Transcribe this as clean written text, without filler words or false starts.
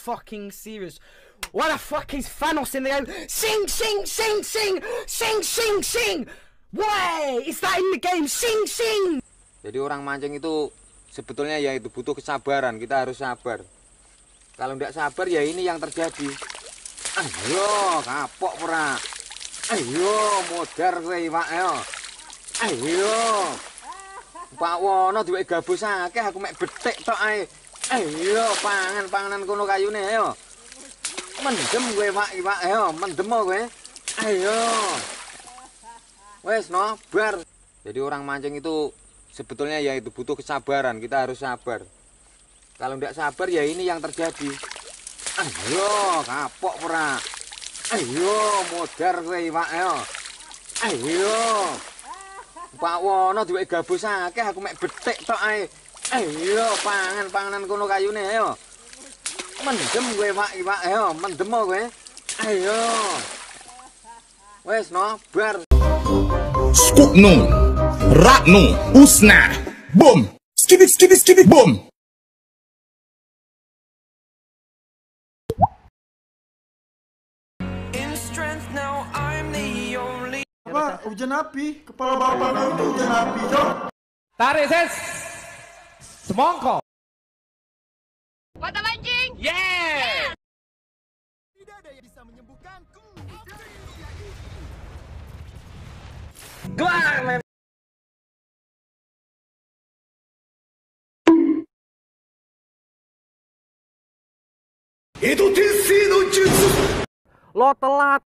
fucking serious? What the fuck is Thanos in the game? Sing, sing, sing, sing, sing, sing, sing. Why is that in the game? Sing, sing. Jadi orang mancing itu sebetulnya ya itu butuh kesabaran. Kita harus sabar. Kalau tidak sabar ya ini yang terjadi. Ayo, kapok ora. Ayo, modar kowe, Pak. Ayo. Pak Wono duwe gabus akeh aku mek betik tok ae. Ayo, panganan kono kayune ayo. Mendem kowe, Pak, Pak. Ayo, mendem kowe. Ayo. Wes no, bar. Jadi orang mancing itu sebetulnya ya itu butuh kesabaran. Kita harus sabar. Kalau tidak sabar ya ini yang terjadi. Ayo, kapok ora. Ayo, modar kowe, Pak. Ayo. Pak Wono duwe gabus akeh aku mek betik tok ae. Ayo, panganan kono kayune ayo. Mendem kowe, Pak, Pak. Ayo, mendem kowe. Ayo. Wes no, bar. Skukno, Ratno, Usna, boom, skibit, boom. Apa? Hujan api? Kepala bapak kau itu hujan api, Jok. Tarik, Ses. Semongko. Mata mancing. Yeah. Tidak ada yang bisa menyembuhkanku. Gelar, men. Itu Tenshi no Jutsu. Lo telat.